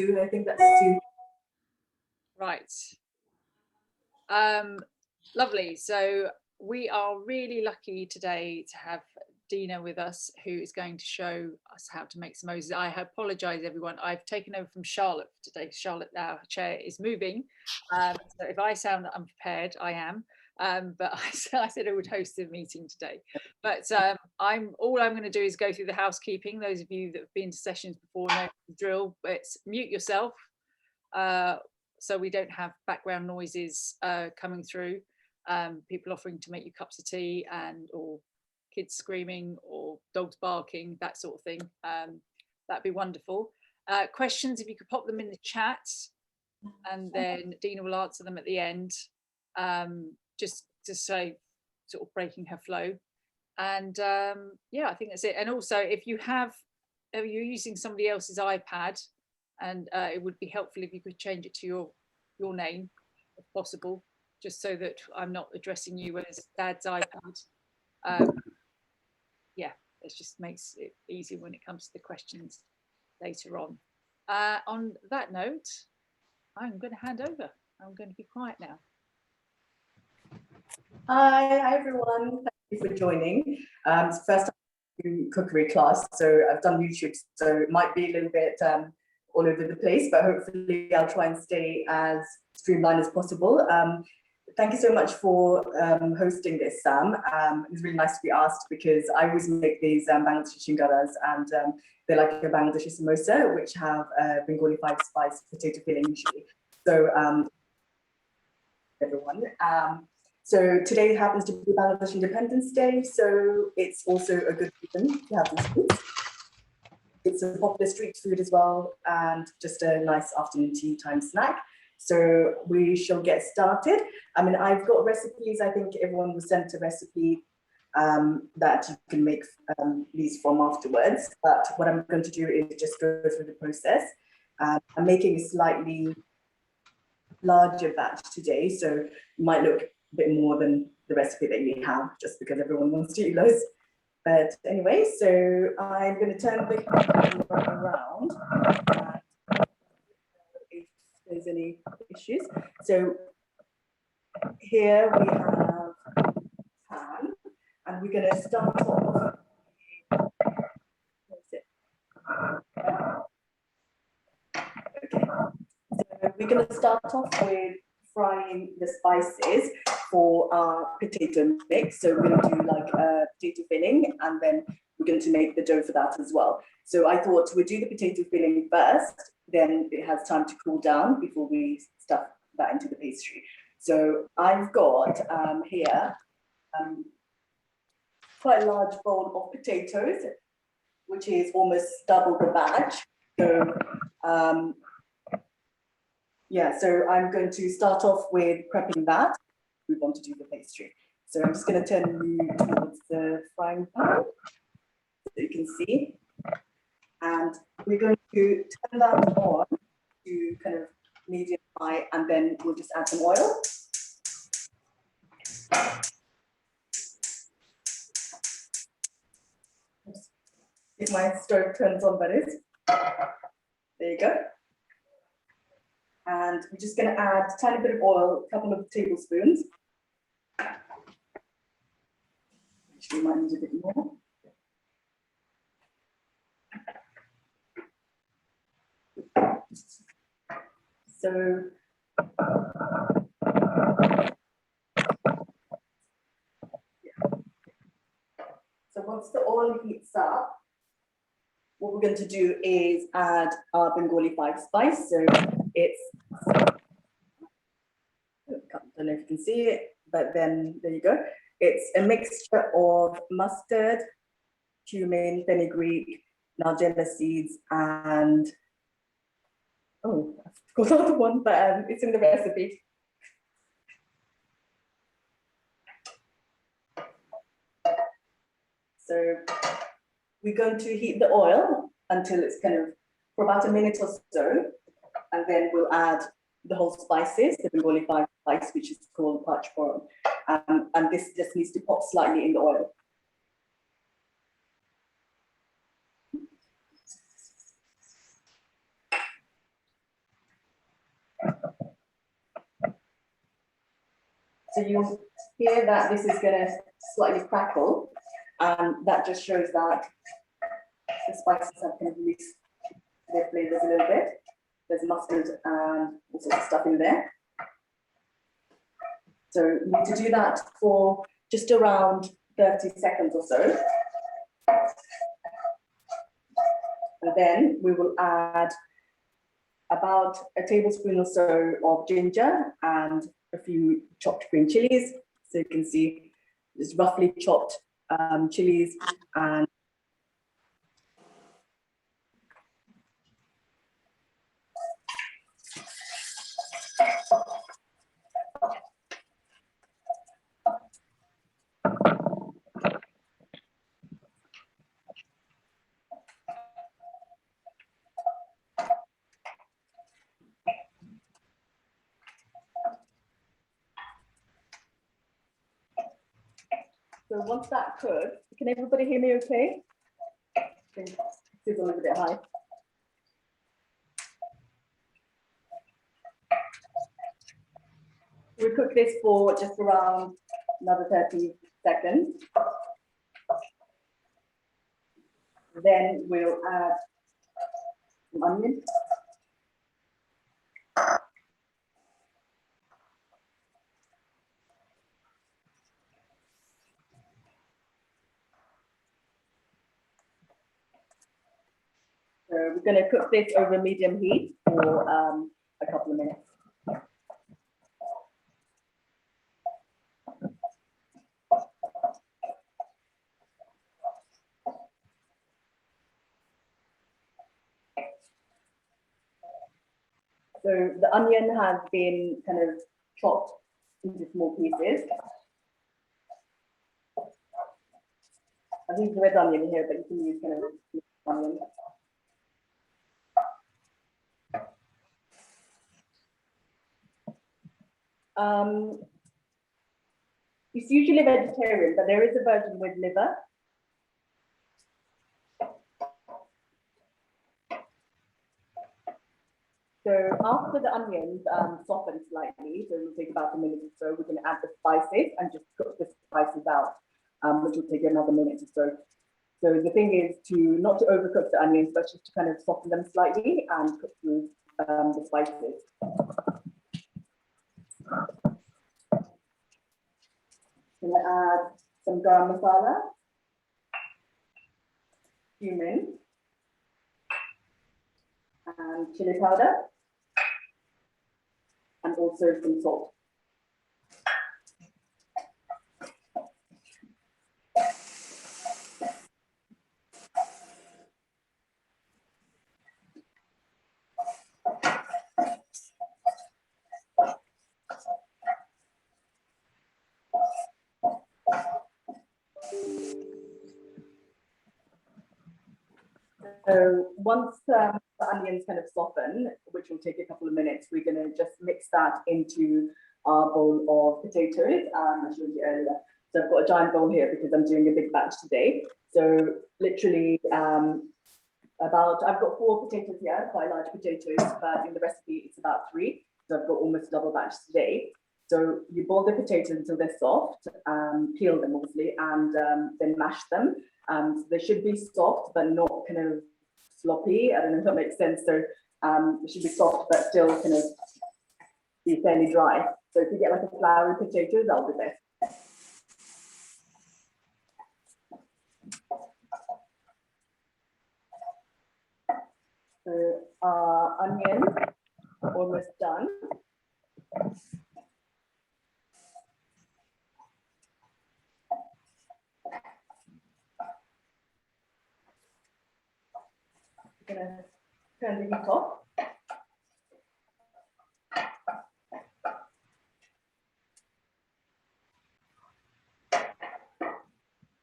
I think that's 2. Right. Lovely. So we are really lucky today to have Dina with us, who is going to show us how to make samosas. I apologise, everyone. I've taken over from Charlotte for today. Charlotte, our chair, is moving. So if I sound unprepared, I am. But I said I would host the meeting today. But all I'm going to do is go through the housekeeping. Those of you that have been to sessions before know the drill. It's mute yourself, so we don't have background noises coming through. People offering to make you cups of tea or kids screaming or dogs barking, that sort of thing. That'd be wonderful. Questions, if you could pop them in the chat, and then Dina will answer them at the end, just to say, sort of breaking her flow. And yeah, I think that's it. And also, if you're using somebody else's iPad, and it would be helpful if you could change it to your name, if possible, just so that I'm not addressing you as Dad's iPad. Yeah, it just makes it easier when it comes to the questions later on. On that note, I'm going to hand over. I'm going to be quiet now. Hi everyone. Thank you for joining. It's the first time I do cookery class, so I've done YouTube, so it might be a little bit all over the place, but hopefully I'll try and stay as streamlined as possible. Thank you so much for hosting this, Sam. It was really nice to be asked, because I always make these Bangladeshi Shingaras, and they're like a Bangladeshi samosa, which have Bengali 5-spice potato filling usually. So everyone. So today happens to be Bangladesh Independence Day, so it's also a good reason to have these foods. It's a popular street food as well, and just a nice afternoon tea time snack. So we shall get started. I mean, I've got recipes. I think everyone was sent a recipe that you can make these from afterwards. But what I'm going to do is just go through the process. I'm making a slightly larger batch today, so it might look a bit more than the recipe that we have, just because everyone wants to eat those. But anyway, so I'm going to turn the camera around. There's any issues. So here we have pan, and we're going to start off. Okay. So we're going to start off with frying the spices for our potato mix. So we're going to do like a potato filling, and then we're going to make the dough for that as well. So I thought we'd do the potato filling first, then it has time to cool down before we stuff that into the pastry. So I've got here quite a large bowl of potatoes, which is almost double the batch. So yeah, so I'm going to start off with prepping that. We want to do the pastry. So I'm just going to turn you towards the frying pan so you can see. And we're going to turn that on to kind of medium high, and then we'll just add some oil. If my stove turns on, that is. There you go. And we're just going to add a tiny bit of oil, a couple of tablespoons. Actually, might need a bit more. So once the oil heats up, what we're going to do is add our Bengali 5-spice. So it's, I don't know if you can see it, but then there you go. It's a mixture of mustard, cumin, fenugreek, nigella seeds, and oh, I forgot the other one, but it's in the recipe. So we're going to heat the oil until it's kind of for about a minute or so, and then we'll add the whole spices, the Bengali 5-spice, which is called panch phoron, and this just needs to pop slightly in the oil. So you'll hear that this is going to slightly crackle, and that just shows that the spices have kind of released their flavors a little bit. There's mustard and all sorts of stuff in there. So you need to do that for just around 30 seconds or so. And then we will add about a tablespoon or so of ginger and a few chopped green chilies. So you can see just roughly chopped chilies and so once that cooks, can everybody hear me okay? It's a little bit high. We cook this for just around another 30 seconds. Then we'll add some onion. So we're going to cook this over medium heat for a couple of minutes. So the onion has been kind of chopped into small pieces. I think the red onion here, but you can use kind of onion. It's usually vegetarian, but there is a version with liver. So after the onions soften slightly, so it'll take about a minute or so, we're going to add the spices and just cook the spices out, which will take another minute or so. So the thing is not to overcook the onions, but just to kind of soften them slightly and cook through the spices. I'm going to add some garam masala, cumin, and chili powder, and also some salt. So once the onions kind of soften, which will take a couple of minutes, we're going to just mix that into our bowl of potatoes. I showed you earlier. So I've got a giant bowl here because I'm doing a big batch today. So literally I've got 4 potatoes here, quite large potatoes, but in the recipe it's about 3. So I've got almost double batch today. So you boil the potatoes until they're soft, peel them obviously, and then mash them. So they should be soft, but not kind of sloppy. I don't know if that makes sense. So it should be soft, but still kind of be fairly dry. So if you get like a floury potato, that'll be best. So onion, almost done. I'm gonna turn the heat off.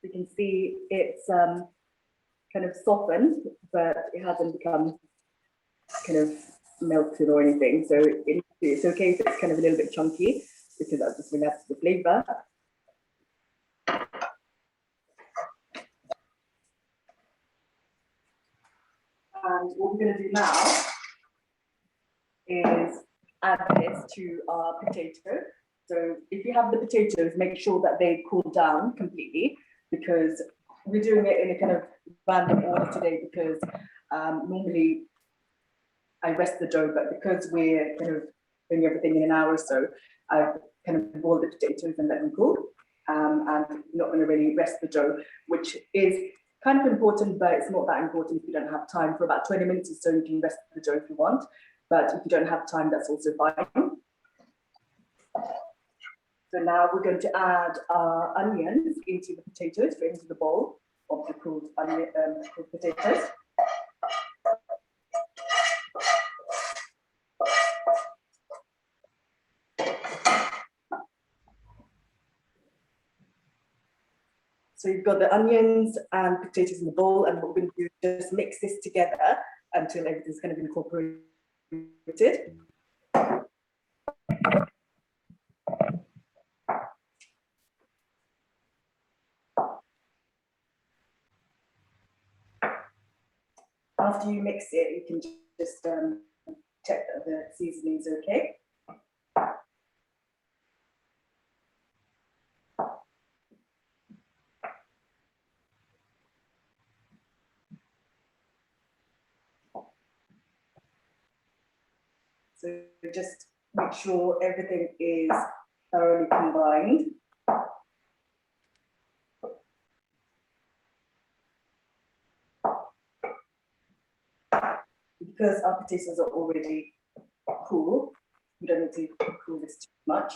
You can see it's kind of softened, but it hasn't become kind of melted or anything. So it's okay if it's kind of a little bit chunky, because that's just going to add the flavor. And what we're going to do now is add this to our potato. So if you have the potatoes, make sure that they cool down completely, because we're doing it in a kind of random order today, because normally I rest the dough, but because we're kind of doing everything in an hour or so, I've kind of boiled the potatoes and let them cool. And not going to really rest the dough, which is kind of important, but it's not that important if you don't have time. For about 20 minutes or so, you can rest the dough if you want, but if you don't have time, that's also fine. So now we're going to add our onions into the potatoes, straight into the bowl of the cooled cooled potatoes. So you've got the onions and potatoes in the bowl, and what we're going to do is just mix this together until everything's kind of incorporated. After you mix it, you can just check that the seasoning's okay. So just make sure everything is thoroughly combined. Because our potatoes are already cool, we don't need to cool this too much.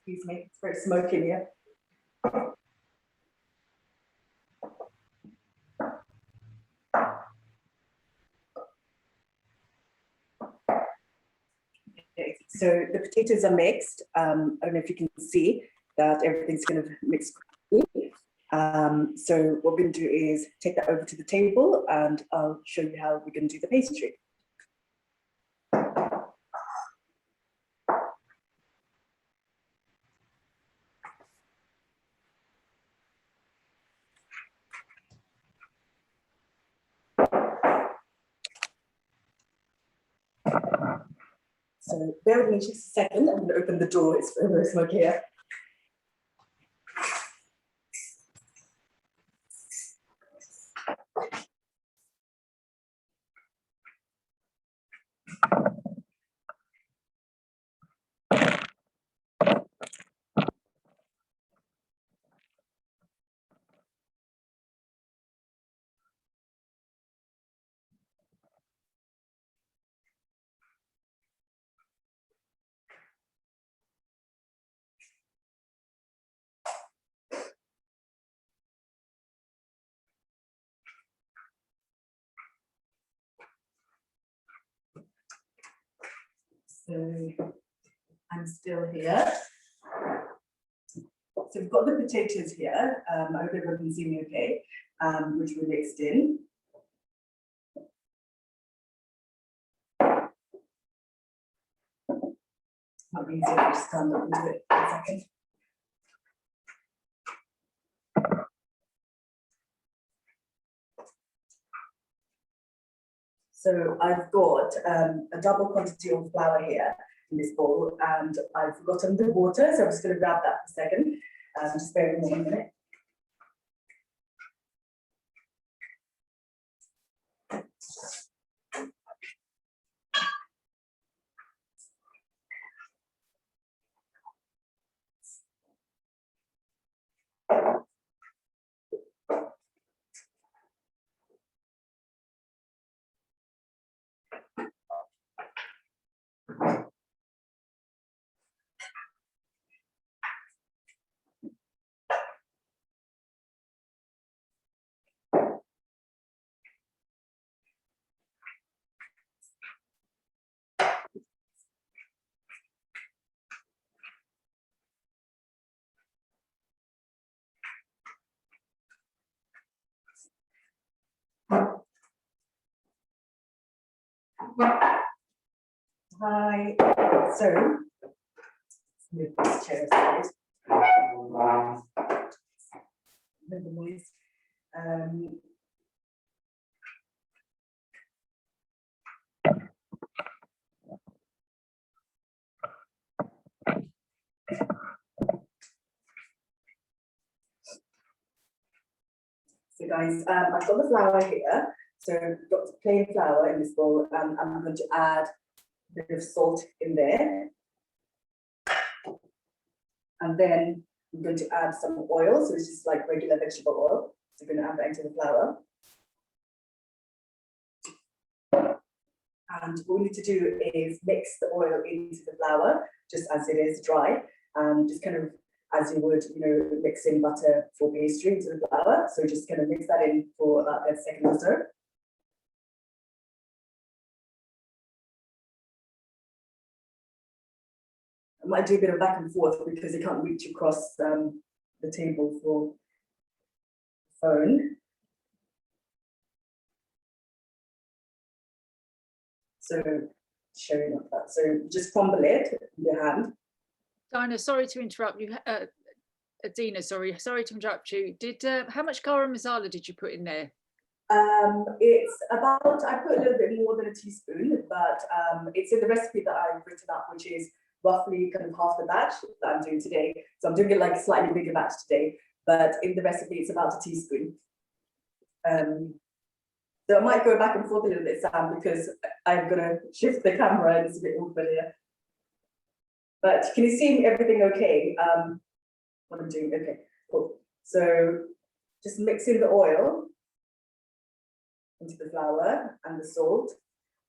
Excuse me, it's very smoky in here. Okay, so the potatoes are mixed. I don't know if you can see that everything's kind of mixed. So what we're going to do is take that over to the table, and I'll show you how we're going to do the pastry. So bear with me just a second. I'm going to open the door. It's very smoky here. So I'm still here. So we've got the potatoes here. I hope everyone can see me okay, which we mixed in. Might be easier to stand up and do it for a second. So I've got a double quantity of flour here in this bowl, and I've forgotten the water, so I'm just going to grab that for a second. Just bear with me 1 minute. Hi. So, let's move this chair aside. Move the noise. So guys, I've got the flour here. So I've got plain flour in this bowl, and I'm going to add a bit of salt in there. And then I'm going to add some oil, so it's just like regular vegetable oil. So I'm going to add that into the flour. And what we need to do is mix the oil into the flour, just as it is dry, and just kind of as you would, mixing butter for pastry into the flour. So just kind of mix that in for about a second or so. I might do a bit of back and forth because it can't reach across the table for the phone. So showing up that. So just crumble it with your hand. Dina, sorry to interrupt you. Dina, sorry to interrupt you. How much garam masala did you put in there? It's about, I put a little bit more than a teaspoon, but it's in the recipe that I've written up, which is roughly kind of half the batch that I'm doing today. So I'm doing it like a slightly bigger batch today, but in the recipe it's about a teaspoon. So I might go back and forth a little bit, Sam, because I'm gonna shift the camera and it's a bit awkward here. But can you see everything okay? What I'm doing, okay, cool. So just mixing the oil into the flour and the salt.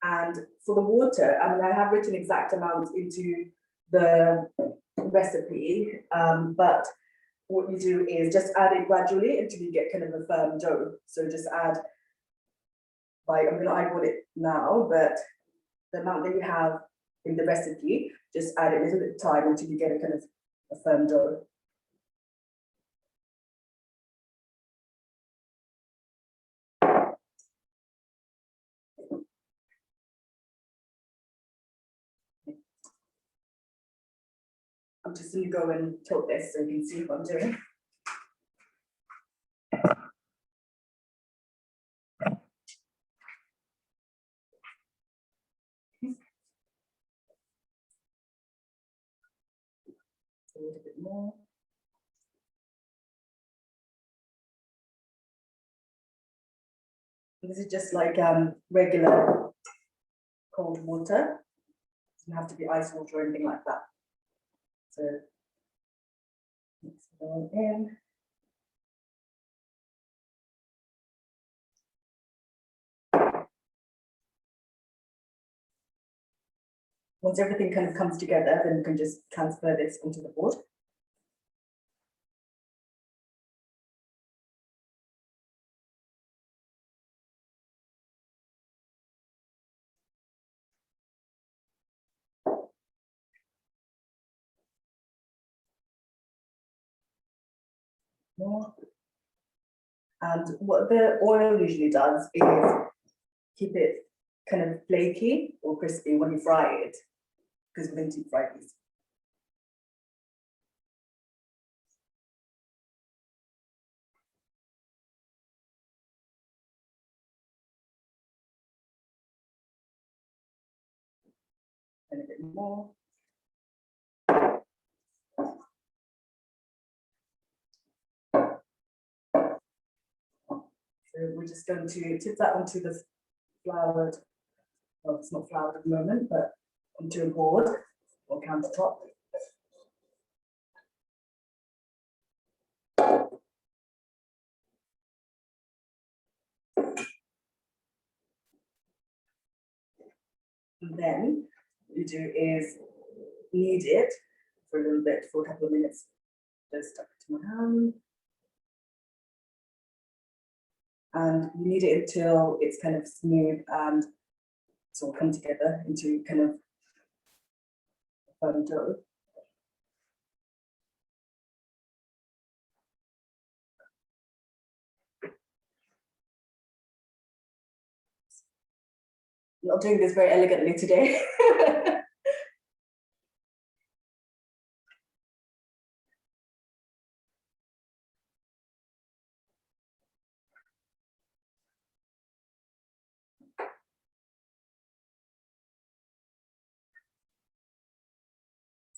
And for the water, I mean, I have written exact amounts into the recipe, but what you do is just add it gradually until you get kind of a firm dough. So just add, I'm going to eyeball it now, but the amount that you have in the recipe, just add it a little bit of time until you get a kind of a firm dough. I'm just going to go and tilt this so you can see what I'm doing. A little bit more. This is just like regular cold water. It doesn't have to be ice water or anything like that. So mix it all in. Once everything kind of comes together, then you can just transfer this onto the board. More. And what the oil usually does is keep it kind of flaky or crispy when you fry it, because we're going to deep fry these. And a bit more. So we're just going to tip that onto the floured, well, it's not floured at the moment, but onto a board or countertop. And then what you do is knead it for a little bit, for a couple of minutes. Just stuck it to my hand. And you knead it until it's kind of smooth and it's all come together into kind of a firm dough. I'm not doing this very elegantly today.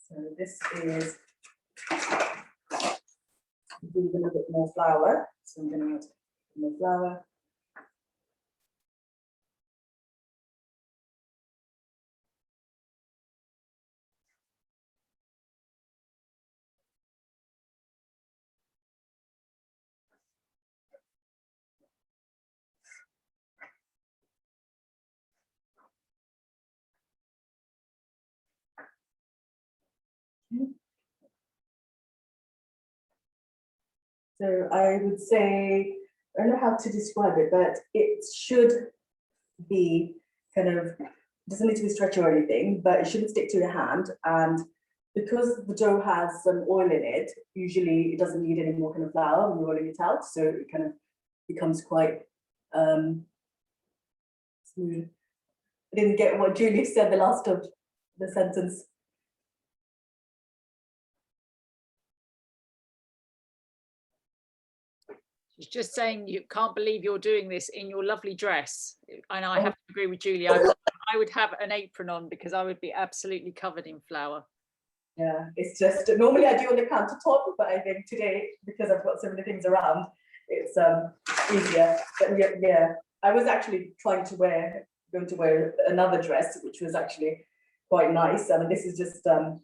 So this is a little bit more flour. So I'm going to add more flour. So I would say, I don't know how to describe it, but it should be kind of, doesn't need to be stretchy or anything, but it shouldn't stick to your hand. And because the dough has some oil in it, usually it doesn't need any more kind of flour when you're rolling it out. So it kind of becomes quite smooth. I didn't get what Julie said the last of the sentence. She's just saying you can't believe you're doing this in your lovely dress. And I have to agree with Julie. I would have an apron on because I would be absolutely covered in flour. Yeah, it's just, normally I do on the countertop, but I think today, because I've got so many things around, it's easier. But yeah, I was actually going to wear another dress, which was actually quite nice. I mean, this is just, I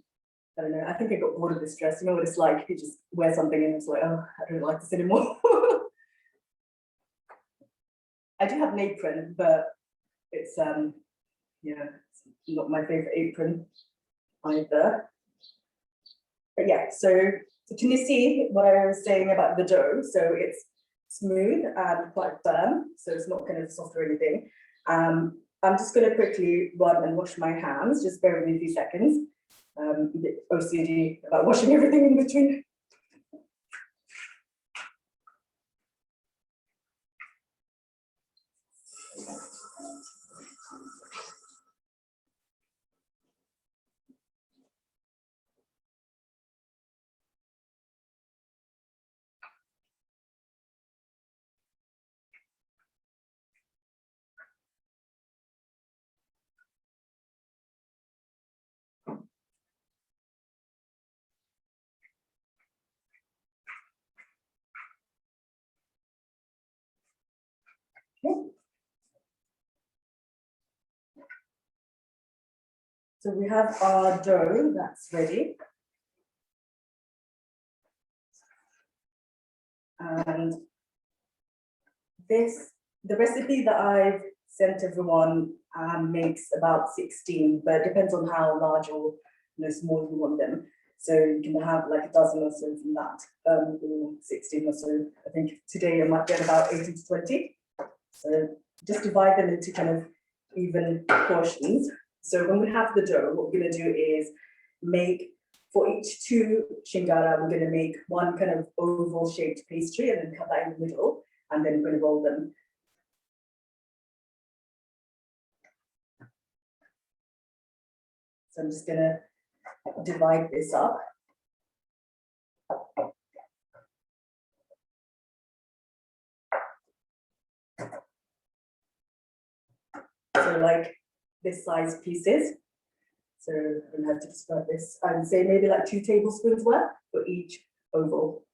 don't know, I think I got bored of this dress. You know what it's like, you just wear something and it's like, oh, I don't like this anymore. I do have an apron, but it's, yeah, it's not my favorite apron either. But yeah, so can you see what I was saying about the dough? So it's smooth and quite firm, so it's not kind of soft or anything. I'm just going to quickly run and wash my hands. Just bear with me a few seconds. A bit OCD about washing everything in between. Okay. So we have our dough that's ready. And the recipe that I've sent everyone makes about 16, but it depends on how large or small you want them. So you can have like a dozen or so from that, or 16 or so. I think today I might get about 18 to 20. So just divide them into kind of even portions. So when we have the dough, what we're going to do is make, for each 2 shingara, we're going to make one kind of oval shaped pastry and then cut that in the middle, and then we're going to roll them. So I'm just going to divide this up. So like this size pieces. So I'm going to have to describe this. I would say maybe like 2 tablespoons worth for each oval.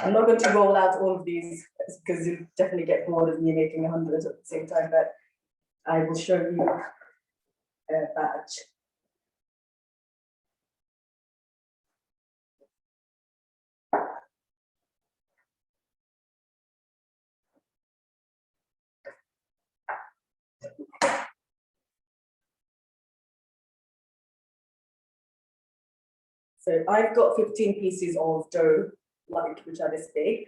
I'm not going to roll out all of these because you definitely get bored of me making 100 at the same time, but I will show you a batch. So I've got 15 pieces of dough, which are this big.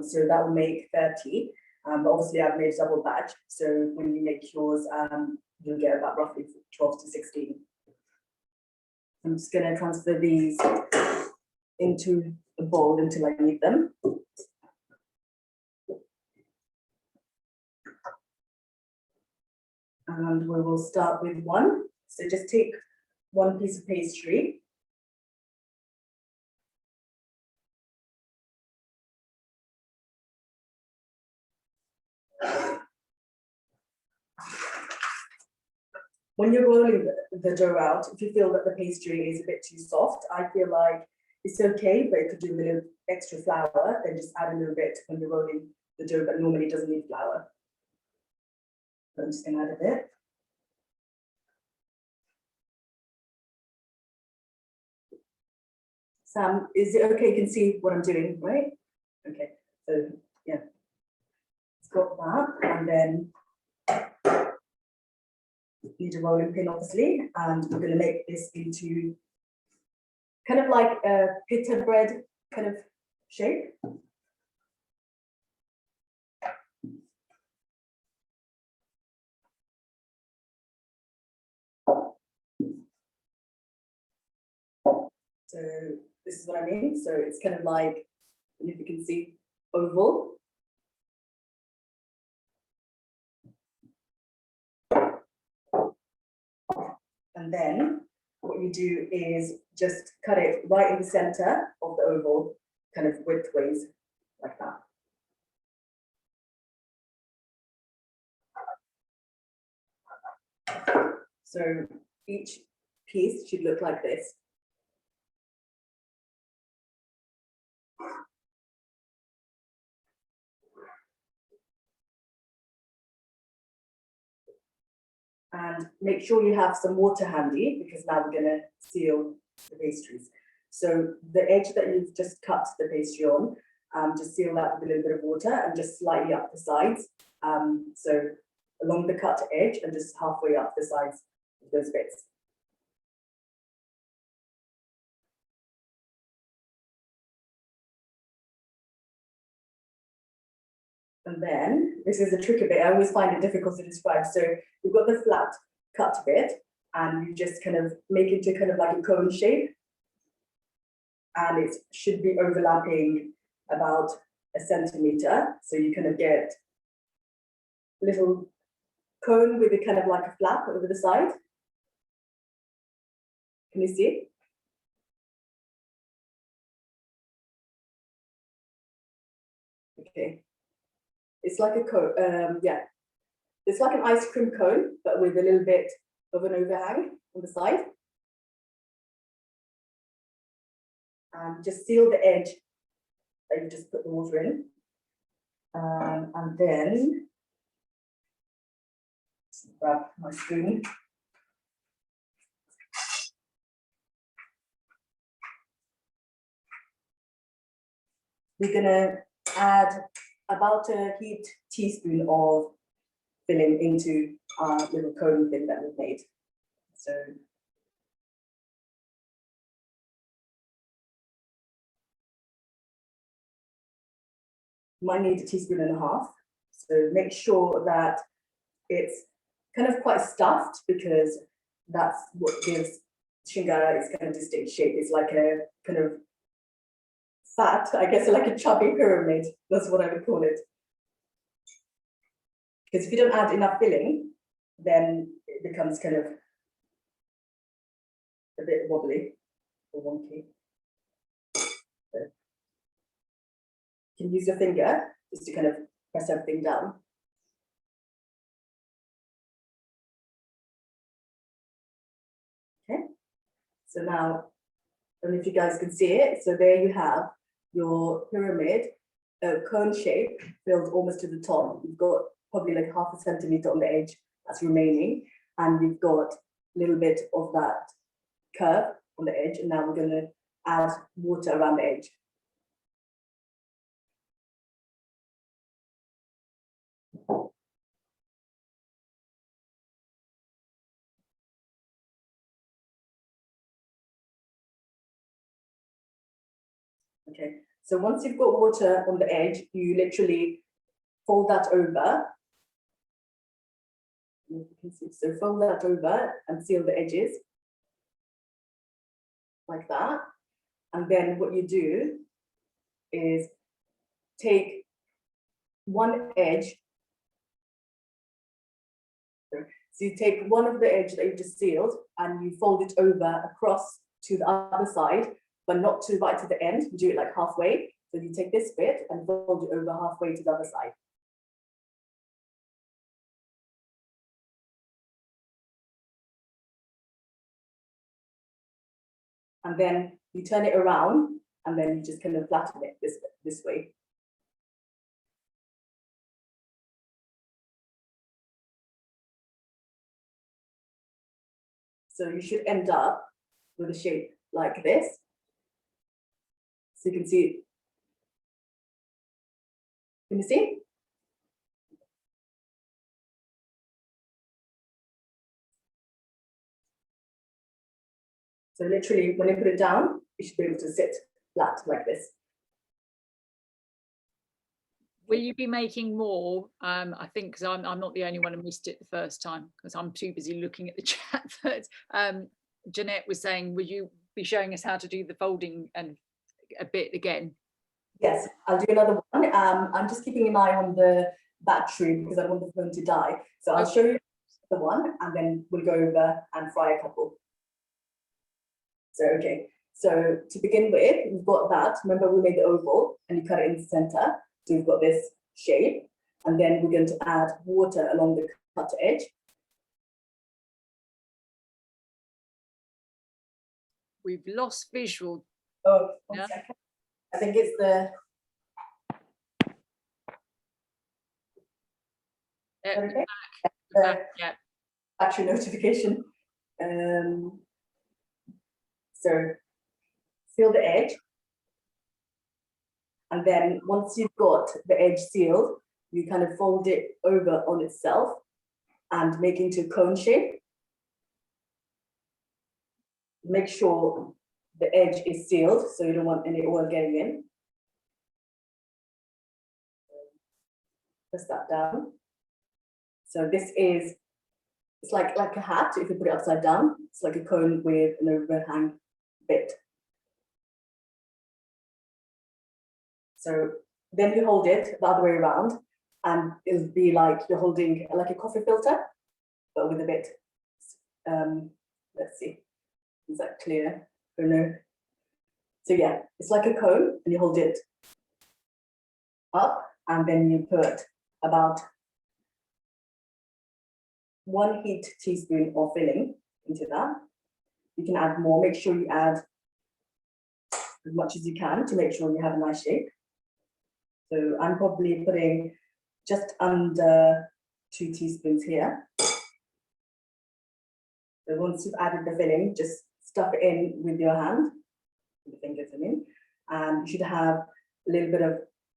So that will make 30. But obviously I've made double batch. So when you make yours, you'll get about roughly 12 to 16. I'm just going to transfer these into a bowl until I need them. And we will start with one. So just take one piece of pastry. when you're rolling the dough out, if you feel that the pastry is a bit too soft, I feel like it's okay, but you could do a little extra flour, then just add a little bit when you're rolling the dough that normally doesn't need flour. So I'm just gonna add a bit. Sam, is it okay? You can see what I'm doing, right? Okay, so yeah, it's got that, and then need a rolling pin, obviously, and we're going to make this into kind of like a pita bread kind of shape. So this is what I mean. So it's kind of like, if you can see, oval. And then what you do is just cut it right in the center of the oval, kind of widthways, like that. So each piece should look like this. And make sure you have some water handy, because now we're going to seal the pastries. So the edge that you've just cut the pastry on, just seal that with a little bit of water and just slightly up the sides. So along the cut edge and just halfway up the sides of those bits. And then, this is a tricky bit, I always find it difficult to describe. So you've got the flat cut bit, and you just kind of make it into kind of like a cone shape. And it should be overlapping about a centimeter. So you kind of get a little cone with a kind of like a flap over the side. Can you see? Okay. It's like a cone, yeah. It's like an ice cream cone, but with a little bit of an overhang on the side. And just seal the edge that you just put the water in. And then, let's grab my spoon. We're gonna add about a heaped teaspoon of filling into our little cone thing that we've made. So you might need a teaspoon and a half. So make sure that it's kind of quite stuffed, because that's what gives Shingara its kind of distinct shape. It's like a kind of fat, I guess, like a chubby pyramid. That's what I would call it. Because if you don't add enough filling, then it becomes kind of a bit wobbly or wonky. So you can use your finger just to kind of press everything down. Okay, so now, I don't know if you guys can see it. So there you have your pyramid, cone shape filled almost to the top. You've got probably like half a centimeter on the edge that's remaining, and you've got a little bit of that curve on the edge. And now we're going to add water around the edge. Okay, so once you've got water on the edge, you literally fold that over. You can see, so fold that over and seal the edges like that. And then what you do is take one edge. So you take one of the edge that you just sealed and you fold it over across to the other side, but not to right to the end. You do it like halfway. So you take this bit and fold it over halfway to the other side. and then you turn it around, and then you just kind of flatten it this way. So you should end up with a shape like this. So you can see. Can you see? So literally, when you put it down, you should be able to sit flat like this. Will you be making more? I think because I'm not the only one who missed it the first time because I'm too busy looking at the chat. But Jeanette was saying, will you be showing us how to do the folding and a bit again? Yes, I'll do another one. I'm just keeping an eye on the battery because I don't want the phone to die. So I'll show you the one, and then we'll go over and fry a couple. So, okay. So to begin with, we've got that. Remember, we made the oval and you cut it in the center. So we've got this shape, and then we're going to add water along the cut edge. We've lost visual. Oh, one second. I think it's the. Okay. Yeah. Battery notification. So seal the edge. And then once you've got the edge sealed, you kind of fold it over on itself and make into a cone shape. Make sure the edge is sealed, so you don't want any oil getting in. Press that down. So this is, it's like a hat. If you put it upside down, it's like a cone with an overhang bit. So then you hold it the other way around, and it'll be like you're holding like a coffee filter, but with a bit, let's see, is that clear or no? So yeah, it's like a cone, and you hold it up, and then you put about 1 heaped teaspoon of filling into that. You can add more. Make sure you add as much as you can to make sure you have a nice shape. So I'm probably putting just under 2 teaspoons here. So once you've added the filling, just stuff it in with your hand, with the fingers I mean, and you should have a little bit of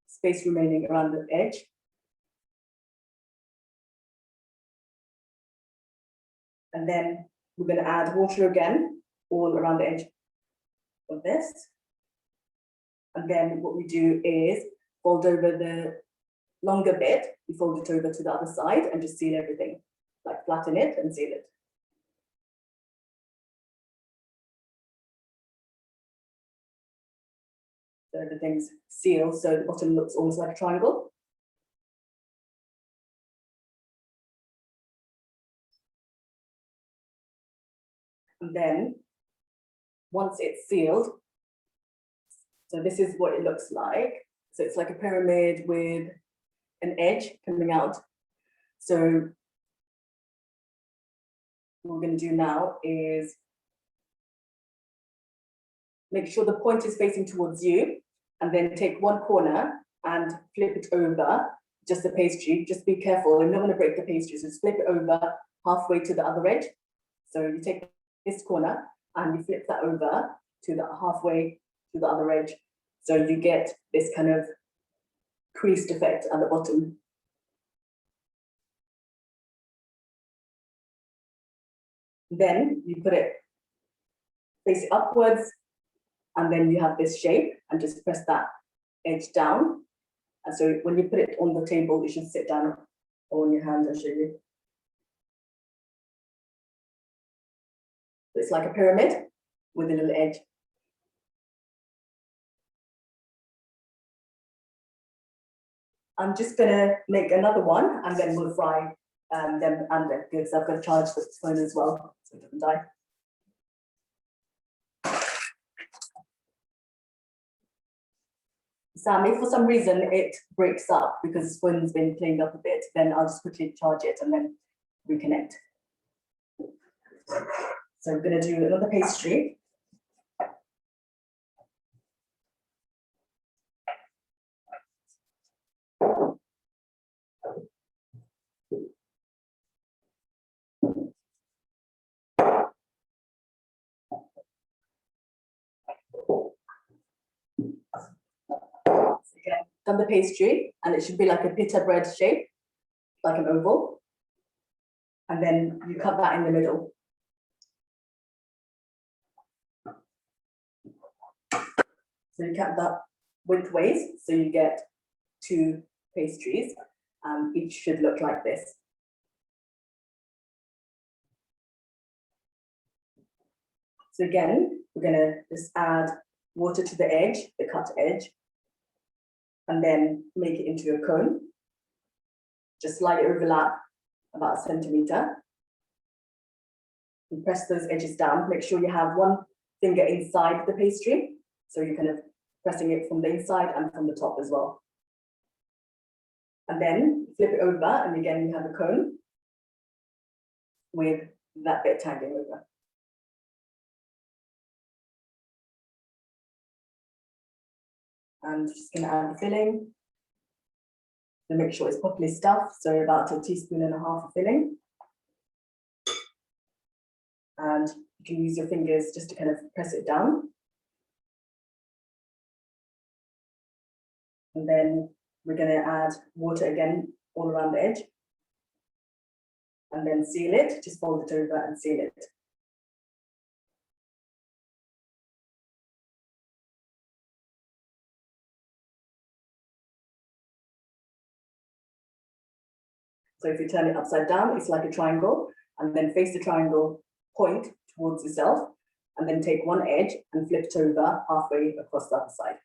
space remaining around the edge. And then we're going to add water again, all around the edge of this. And then what we do is fold over the longer bit, you fold it over to the other side and just seal everything, like flatten it and seal it. So everything's sealed, so the bottom looks almost like a triangle. And then once it's sealed, so this is what it looks like. So it's like a pyramid with an edge coming out. So what we're going to do now is make sure the point is facing towards you, and then take one corner and flip it over, just the pastry. Just be careful, you're not going to break the pastry, so just flip it over halfway to the other edge. So you take this corner and you flip that over to the halfway to the other edge. So you get this kind of creased effect at the bottom. Then you put it, face it upwards, and then you have this shape, and just press that edge down. And so when you put it on the table, you should sit down on your hand. I'll show you. It's like a pyramid with a little edge. I'm just gonna make another one, and then we'll fry them under, because I've got to charge the phone as well, so it doesn't die. Sam, if for some reason it breaks up because the phone's been playing up a bit, then I'll just quickly charge it and then reconnect. So we're going to do another pastry. done the pastry, and it should be like a pita bread shape, like an oval. And then you cut that in the middle. So you cut that widthways, so you get 2 pastries, and each should look like this. So again, we're gonna just add water to the edge, the cut edge, and then make it into a cone. Just slightly overlap about a centimeter. And press those edges down. Make sure you have one finger inside the pastry. So you're kind of pressing it from the inside and from the top as well. And then flip it over, and again, you have a cone with that bit hanging over. And just gonna add the filling. And make sure it's properly stuffed, so about 1.5 teaspoons of filling. And you can use your fingers just to kind of press it down. And then we're going to add water again all around the edge. And then seal it, just fold it over and seal it. So if you turn it upside down, it's like a triangle, and then face the triangle, point towards yourself, and then take one edge and flip it over halfway across the other side.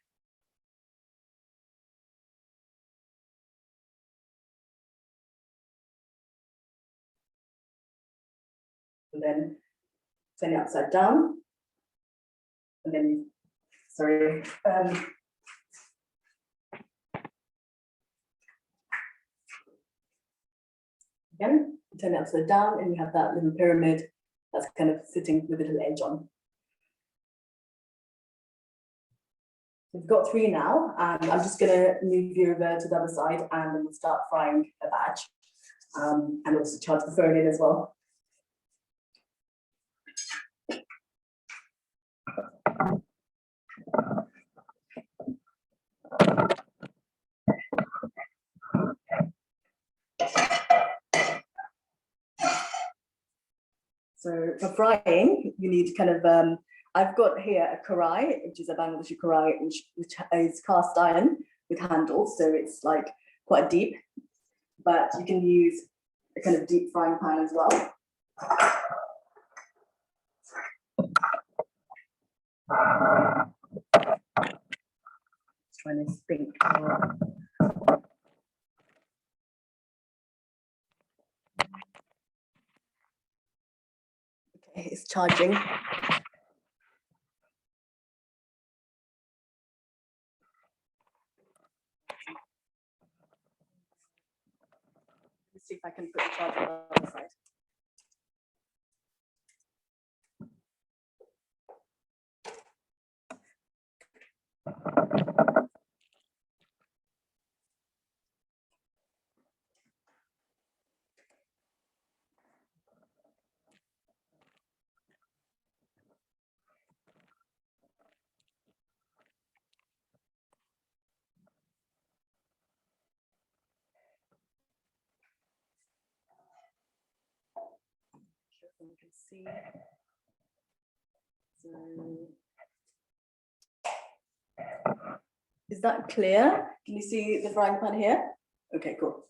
And then turn it upside down, and then, sorry, again, turn it upside down, and you have that little pyramid that's kind of sitting with a little edge on. We've got 3 now, and I'm just going to move you over to the other side, and then we'll start frying a batch, and also charge the phone in as well. So for frying, you need kind of, I've got here a karai, which is a Bangladeshi karai, which is cast iron with handles, so it's like quite deep, but you can use a kind of deep frying pan as well. Just trying to think. Okay, it's charging. Let's see if I can put the charger on the other side. So you can see. So, is that clear? Can you see the frying pan here? Okay, cool.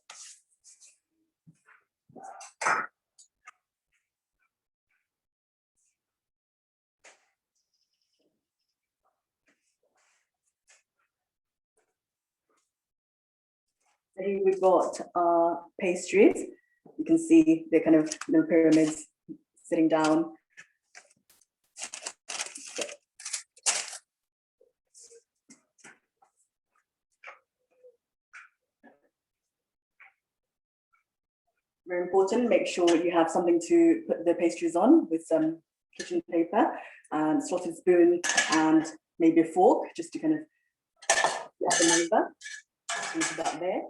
So here we've got our pastries. You can see they're kind of little pyramids sitting down. Very important, make sure you have something to put the pastries on with some kitchen paper, and slotted spoon, and maybe a fork, just to kind of get them over. Into that there.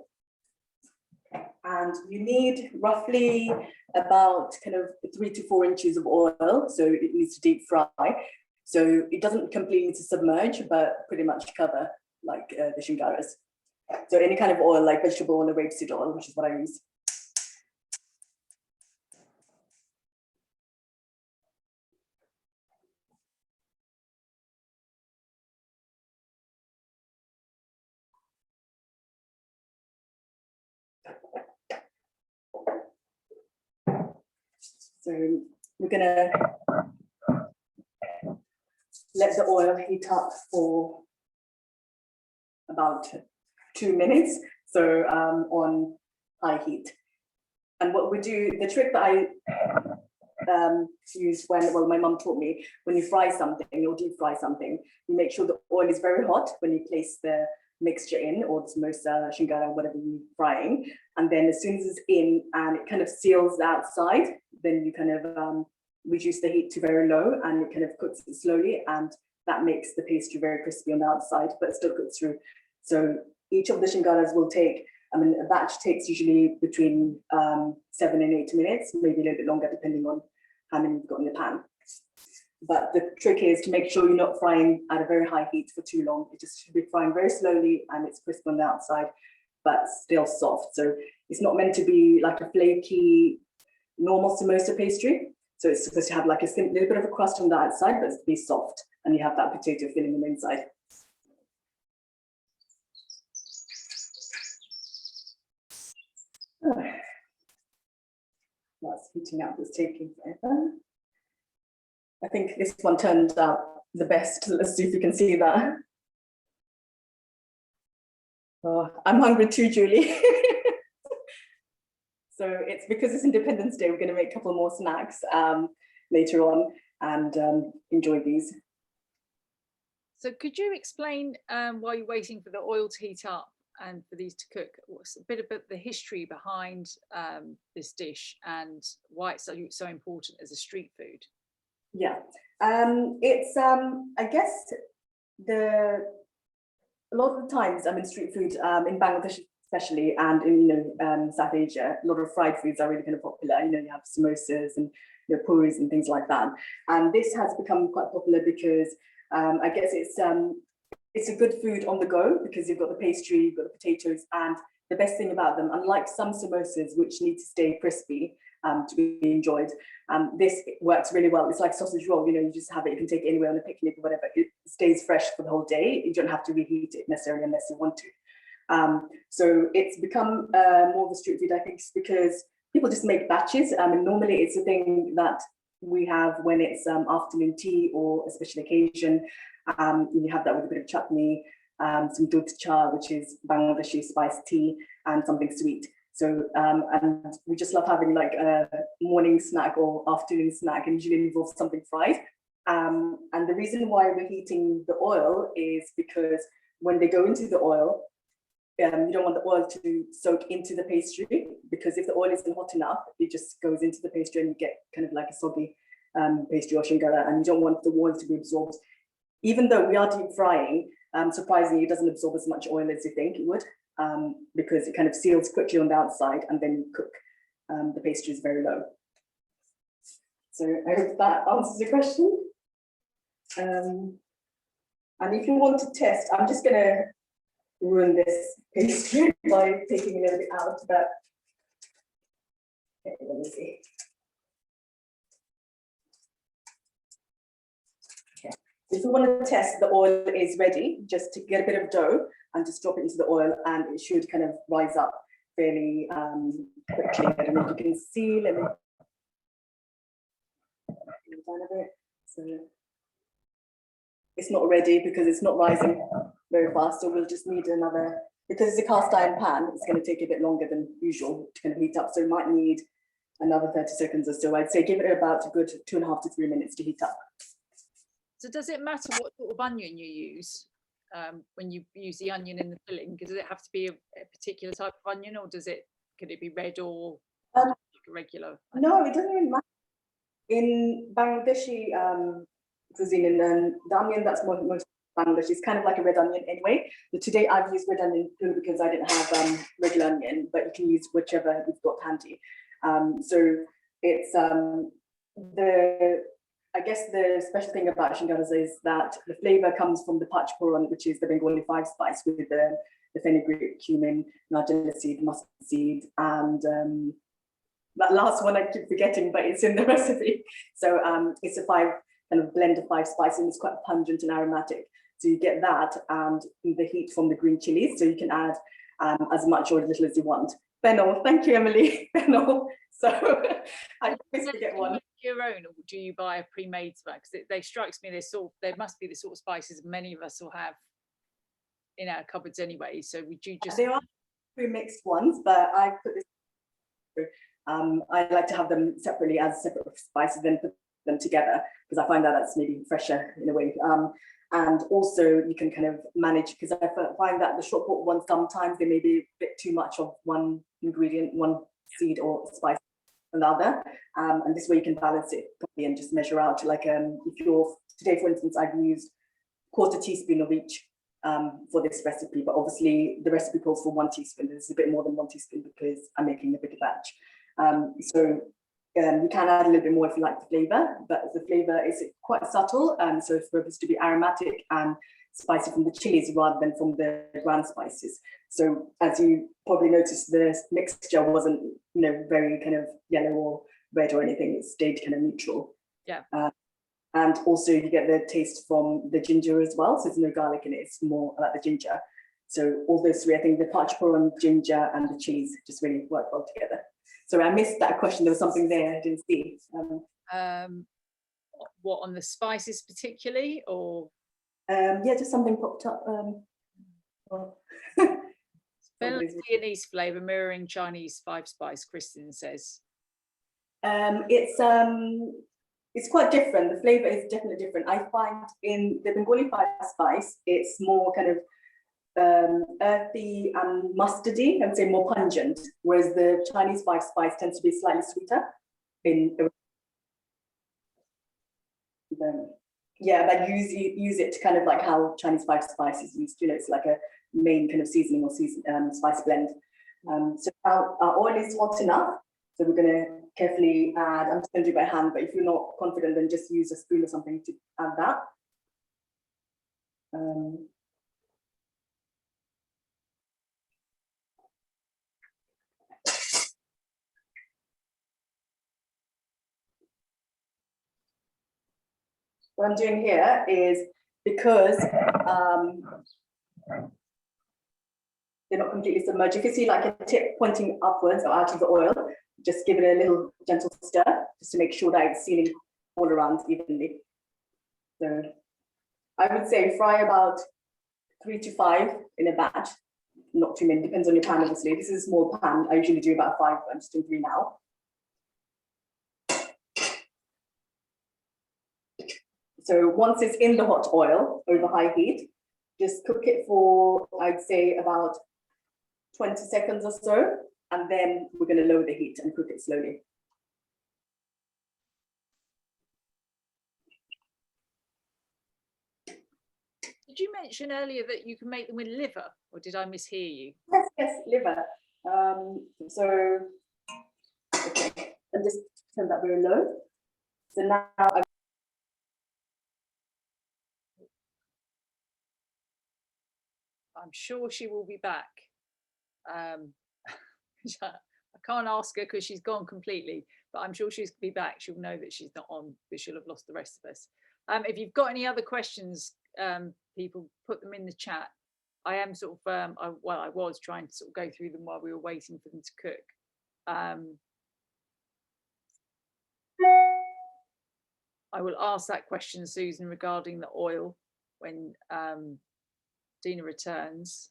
And you need roughly about kind of 3 to 4 inches of oil, so it needs to deep fry. So it doesn't completely need to submerge, but pretty much cover like the shingaras. So any kind of oil, like vegetable oil or rapeseed oil, which is what I use. So we're gonna let the oil heat up for about 2 minutes, so on high heat. And what we do, the trick that I use when, well, my mum taught me, when you fry something or deep fry something, you make sure the oil is very hot when you place the mixture in, or the samosa, shingara, whatever you're frying. And then as soon as it's in and it kind of seals the outside, then you kind of reduce the heat to very low, and it kind of cooks it slowly, and that makes the pastry very crispy on the outside, but still cooks through. So each of the shingaras will take, I mean, a batch takes usually between 7 and 8 minutes, maybe a little bit longer, depending on how many you've got in the pan. But the trick is to make sure you're not frying at a very high heat for too long. It just should be frying very slowly, and it's crisp on the outside, but still soft. So it's not meant to be like a flaky, normal samosa pastry. So it's supposed to have like a little bit of a crust on the outside, but it's to be soft, and you have that potato filling on the inside. That's heating up, it's taking forever. I think this one turned out the best. Let's see if you can see that. Oh, I'm hungry too, Julie. So it's because it's Independence Day, we're going to make a couple more snacks later on and enjoy these. So could you explain while you're waiting for the oil to heat up and for these to cook, what's a bit about the history behind this dish and why it's so important as a street food? Yeah, it's I guess a lot of the times, I mean, street food in Bangladesh especially, and in South Asia, a lot of fried foods are really kind of popular. You have samosas and puris and things like that. And this has become quite popular because I guess it's a good food on the go, because you've got the pastry, you've got the potatoes, and the best thing about them, unlike some samosas which need to stay crispy to be enjoyed, this works really well. It's like sausage roll, you just have it, you can take it anywhere on a picnic or whatever. It stays fresh for the whole day. You don't have to reheat it necessarily unless you want to. So it's become more of a street food, I think, because people just make batches. Normally it's a thing that we have when it's afternoon tea or a special occasion. You have that with a bit of chutney, some dudh cha, which is Bangladeshi spiced tea, and something sweet. So, and we just love having like a morning snack or afternoon snack, and usually involves something fried. And the reason why we're heating the oil is because when they go into the oil, you don't want the oil to soak into the pastry, because if the oil isn't hot enough, it just goes into the pastry and you get kind of like a soggy pastry or shingara, and you don't want the oil to be absorbed. Even though we are deep frying, surprisingly, it doesn't absorb as much oil as you think it would, because it kind of seals quickly on the outside, and then you cook the pastries very low. So I hope that answers your question. And if you want to test, I'm just going to ruin this pastry by taking a little bit out, but okay, let me see. Okay. If you want to test the oil is ready, just to get a bit of dough and just drop it into the oil, and it should kind of rise up fairly quickly. I don't know if you can see, let me down a bit. So it's not ready because it's not rising very fast, so we'll just need another, because it's a cast iron pan, it's going to take a bit longer than usual to kind of heat up, so it might need another 30 seconds or so. I'd say give it about a good 2.5 to 3 minutes to heat up. So does it matter what sort of onion you use when you use the onion in the filling? Does it have to be a particular type of onion, or could it be red or like a regular onion? No, it doesn't really matter. In Bangladeshi cuisine, and the onion that's most Bangladeshi is kind of like a red onion anyway. So today I've used red onion purely because I didn't have regular onion, but you can use whichever you've got handy. So it's I guess the special thing about shingaras is that the flavor comes from the panch phoron, which is the Bengali 5 spice with the the fenugreek, cumin, nigella seed, mustard seed, and that last one I keep forgetting, but it's in the recipe. So it's a kind of blend of 5 spices, and it's quite pungent and aromatic. So you get that and the heat from the green chilies. So you can add as much or as little as you want. Fennel, thank you, Emily. Fennel. So I always forget one. Your own, or do you buy a pre-made spice? Because they strikes me there must be the sort of spices many of us will have in our cupboards anyway. So would you just? There are pre-mixed ones, but I put this. I like to have them separately as separate spices, then put them together because I find that that's maybe fresher in a way. And also you can kind of manage, because I find that the short port ones, sometimes they may be a bit too much of one ingredient, one seed or spice than the other. And this way you can balance it properly and just measure out. Like if you're, today for instance, I've used 1/4 teaspoon of each for this recipe, but obviously the recipe calls for 1 teaspoon. This is a bit more than 1 teaspoon because I'm making a bigger batch. You can add a little bit more if you like the flavor, but the flavor is quite subtle. So it's supposed to be aromatic and spicy from the chilies rather than from the ground spices. So as you probably noticed, the mixture wasn't, very kind of yellow or red or anything. It stayed kind of neutral. Yeah. And also you get the taste from the ginger as well. So there's no garlic in it. It's more about the ginger. So all those 3, I think the panch, phoron, ginger, and the chilies just really work well together. Sorry, I missed that question. There was something there I didn't see. What, on the spices particularly, or? Yeah, just something popped up. Vietnamese flavour mirroring Chinese 5-spice, Kristen says. It's quite different. The flavour is definitely different. I find in the Bengali 5-spice, it's more kind of earthy and mustardy, I would say more pungent, whereas the Chinese 5-spice tends to be slightly sweeter. But use it kind of like how Chinese 5-spice is used. It's like a main kind of seasoning or spice blend. So now our oil is hot enough. So we're going to carefully add. I'm just going to do it by hand, but if you're not confident, then just use a spoon or something to add that. What I'm doing here is, because they're not completely submerged, you can see like a tip pointing upwards or out of the oil. Just give it a little gentle stir, just to make sure that it's sealing all around evenly. So I would say fry about 3 to 5 in a batch, not too many, depends on your pan obviously. This is a small pan, I usually do about 5, but I'm just doing 3 now. So once it's in the hot oil over high heat, just cook it for, I'd say, about 20 seconds or so, and then we're going to lower the heat and cook it slowly. Did you mention earlier that you can make them with liver, or did I mishear you? Yes, liver. So, okay, and just turn that very low. So now I'm sure she will be back. I can't ask her because she's gone completely, but I'm sure she'll be back. She'll know that she's not on, but she'll have lost the rest of us. If you've got any other questions, people, put them in the chat. I am sort of, I was trying to sort of go through them while we were waiting for them to cook. I will ask that question, Susan, regarding the oil when Dina returns.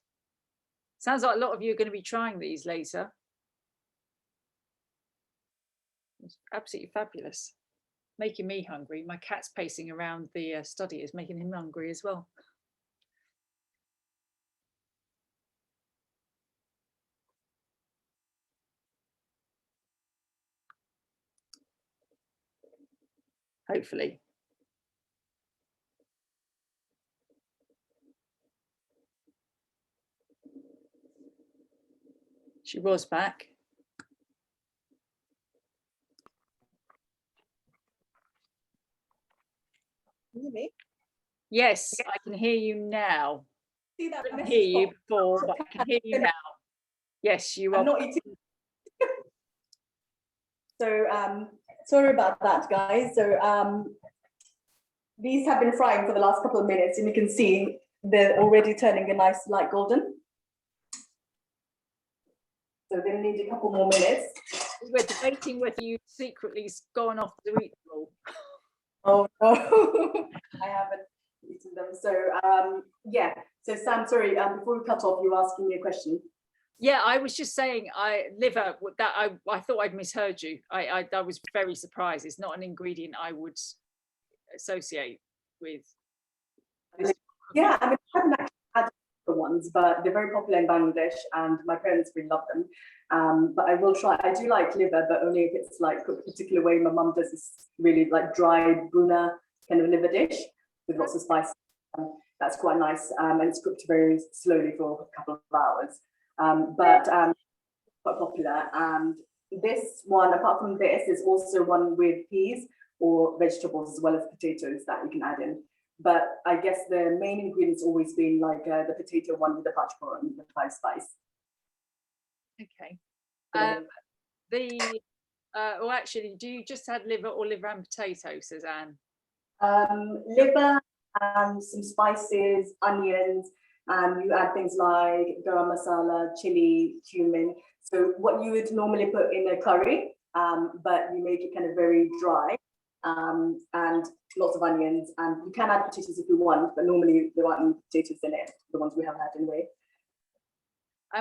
Sounds like a lot of you are going to be trying these later. It's absolutely fabulous. Making me hungry. My cat's pacing around the study is making him hungry as well. Hopefully. She was back. Can you hear me? Yes, I can hear you now. See that? I couldn't hear you before, but I can hear you now. Yes, you are. I'm not eating. So sorry about that, guys. So these have been frying for the last couple of minutes, and you can see they're already turning a nice light golden. So they need a couple more minutes. We're debating whether you've secretly gone off to eat them all. Oh no, I haven't eaten them. So yeah. So Sam, sorry. Before we cut off, you were asking me a question. Yeah, I was just saying, liver. That I thought I'd misheard you. I was very surprised. It's not an ingredient I would associate with. Yeah, I mean, I haven't actually had the ones, but they're very popular in Bangladesh, and my parents really love them. But I will try. I do like liver, but only if it's like cooked a particular way. My mum does this really like dried bruna kind of liver dish with lots of spice. That's quite nice, and it's cooked very slowly for a couple of hours. But quite popular. And this one, apart from this, is also one with peas or vegetables as well as potatoes that you can add in. But I guess the main ingredient's always been like the potato one with the panch phoron, the 5 spice. Okay. Well, actually, do you just add liver or liver and potato, Suzanne? Liver and some spices, onions, and you add things like garam masala, chili, cumin. So what you would normally put in a curry, but you make it kind of very dry, and lots of onions. And you can add potatoes if you want, but normally there aren't any potatoes in it, the ones we have had anyway.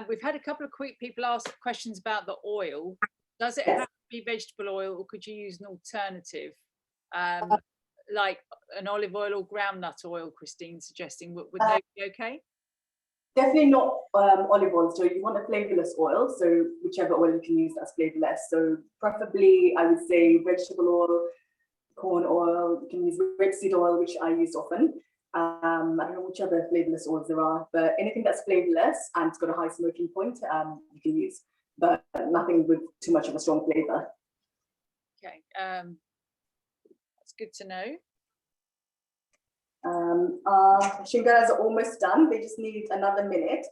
We've had a couple of quick people ask questions about the oil. Does it have to be vegetable oil, or could you use an alternative? Like an olive oil or groundnut oil, Christine suggesting, would they be okay? Definitely not olive oil. So you want a flavorless oil. So whichever oil you can use that's flavorless. So preferably, I would say vegetable oil, corn oil. You can use rapeseed oil, which I use often. I don't know which other flavorless oils there are, but anything that's flavorless and it's got a high smoking point, you can use, but nothing with too much of a strong flavor. Okay, that's good to know. Shingaras are almost done. They just need another minute.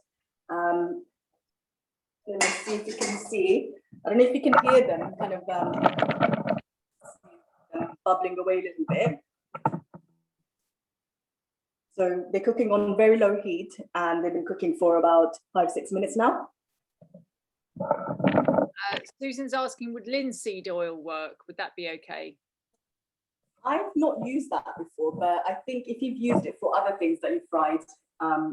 Let me see if you can see. I don't know if you can hear them kind of bubbling away a little bit. So they're cooking on very low heat, and they've been cooking for about 5-6 minutes now. Susan's asking, would linseed oil work? Would that be okay? I've not used that before, but I think if you've used it for other things that you've fried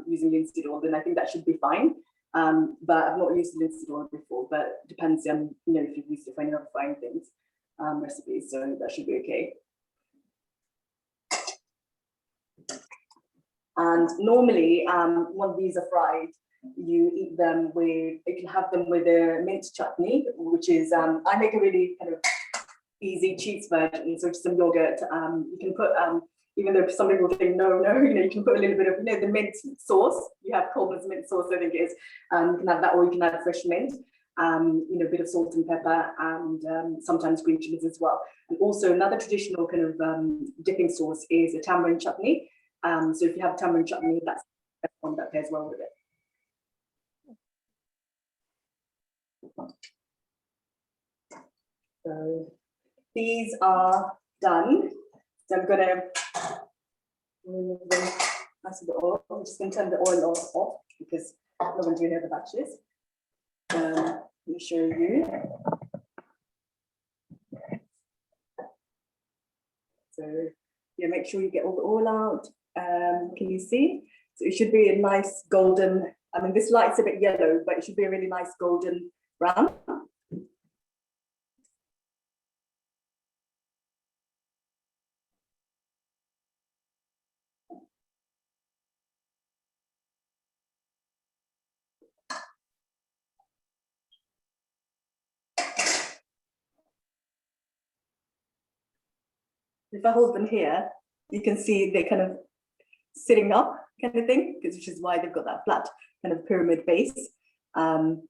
using linseed oil, then I think that should be fine. But I've not used linseed oil before, but it depends on if you've used it for any other frying things, recipes, so that should be okay. And normally, when these are fried, you eat them with, you can have them with a mint chutney, which is, I make a really kind of easy cheese version, so just some yogurt. You can put, even though some people think no, you can put a little bit of, the mint sauce. You have Coleman's mint sauce, I think it is. You can have that, or you can add fresh mint. A bit of salt and pepper, and sometimes green chilies as well. And also another traditional kind of dipping sauce is a tamarind chutney. So if you have tamarind chutney, that's one that pairs well with it. So these are done. So I'm going to remove them out of the oil. I'm just going to turn the oil off because I'm not going to do any other batches. Let me show you. So make sure you get all the oil out. Can you see? So it should be a nice golden, I mean, this light's a bit yellow, but it should be a really nice golden brown. If I hold them here, you can see they're kind of sitting up kind of thing, which is why they've got that flat kind of pyramid base. And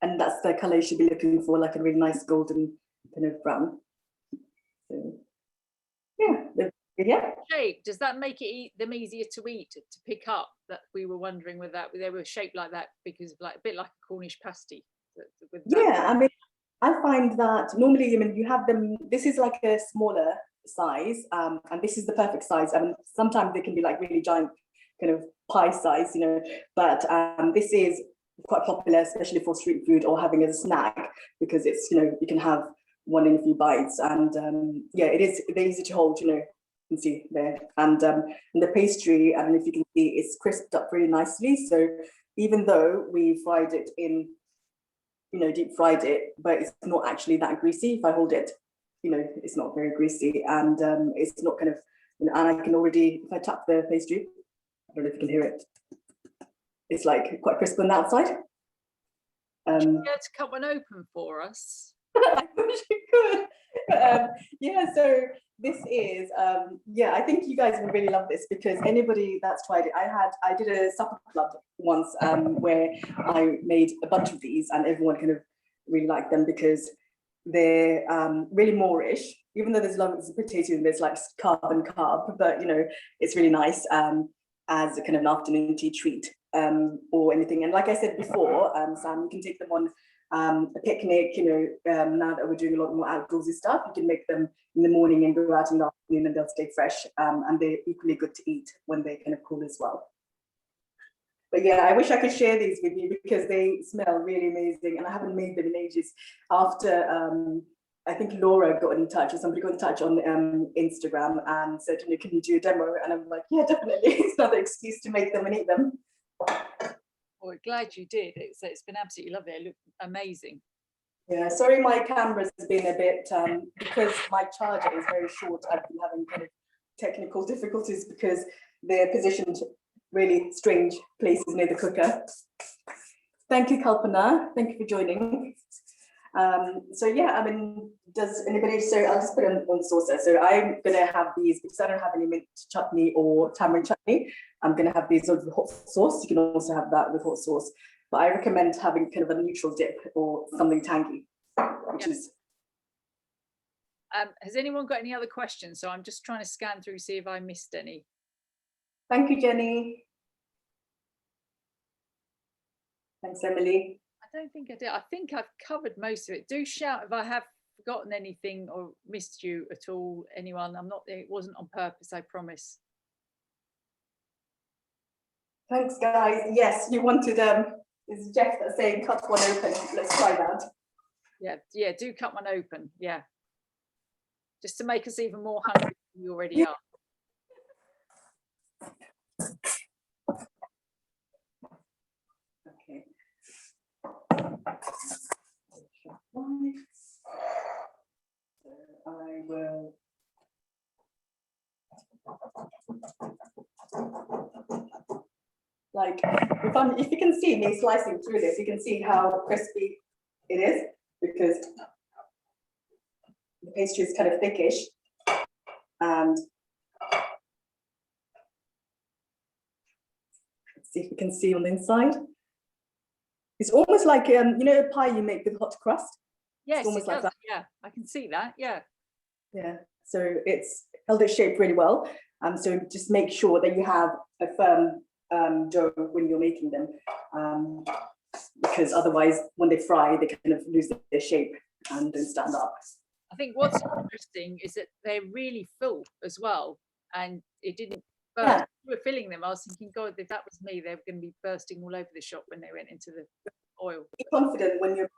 that's the color you should be looking for, like a really nice golden kind of brown. So yeah, they're Yeah. shape, does that make them easier to eat, to pick up? That we were wondering whether that they were shaped like that because of like a bit like a Cornish pasty. With that. Yeah, I mean, I find that normally, I mean, you have them, this is like a smaller size, and this is the perfect size. I mean, sometimes they can be like really giant, kind of pie size, you know, but this is quite popular, especially for street food or having as a snack, because it's, you know, you can have one in a few bites, and yeah, they're easy to hold, you know, you can see there. And the pastry, I don't know if you can see, it's crisped up really nicely. So even though we fried it in, you know, deep fried it, but it's not actually that greasy. If I hold it, you know, it's not very greasy, and it's not kind of, you know, and I can already, if I tap the pastry, I don't know if you can hear it, it's like quite crisp on the outside. You had to cut one open for us. I wish you could. But, yeah, so this is, yeah, I think you guys will really love this, because anybody that's tried it, I did a supper club once where I made a bunch of these, and everyone kind of really liked them because they're really Moorish, even though there's loads of potato and there's like carb and carb, but you know, it's really nice as a kind of an afternoon tea treat or anything. And like I said before, Sam, you can take them on a picnic, you know, now that we're doing a lot more outdoorsy stuff, you can make them in the morning and go out in the afternoon, and they'll stay fresh, and they're equally good to eat when they're kind of cool as well. But yeah, I wish I could share these with you because they smell really amazing, and I haven't made them in ages. After I think Laura got in touch, or somebody got in touch on Instagram and said, you know, can you do a demo? And I'm like, yeah, definitely. It's another excuse to make them and eat them. Well, glad you did. It's been absolutely lovely. It looked amazing. Yeah, sorry, my camera's been a bit, because my charger is very short, I've been having kind of technical difficulties because they're positioned really strange places near the cooker. Thank you, Kalpana. Thank you for joining. So yeah, I mean, does anybody, so I'll just put it on the saucer. So I'm gonna have these, because I don't have any mint chutney or tamarind chutney, I'm gonna have these with hot sauce. You can also have that with hot sauce, but I recommend having kind of a neutral dip or something tangy, which is. Has anyone got any other questions? So I'm just trying to scan through, see if I missed any. Thank you, Jenny. Thanks, Emily. I don't think I did. I think I've covered most of it. Do shout if I have forgotten anything or missed you at all, anyone. It wasn't on purpose, I promise. Thanks, guys. Yes, you wanted, is Jeff that's saying cut one open? Let's try that. Yeah, do cut one open. Yeah. Just to make us even more hungry than we already are. Okay. So I will. Like, if you can see me slicing through this, you can see how crispy it is, because the pastry is kind of thickish, and let's see if you can see on the inside. It's almost like you know, a pie you make with hot crust. Yes, it's almost like that. Yeah, I can see that. Yeah. Yeah. So it's held its shape really well. So just make sure that you have a firm dough when you're making them, because otherwise, when they fry, they kind of lose their shape and don't stand up. I think what's interesting is that they're really full as well, and it didn't burst. Yeah. We were filling them. I was thinking, God, if that was me, they were going to be bursting all over the shop when they went into the oil. Be confident when you're,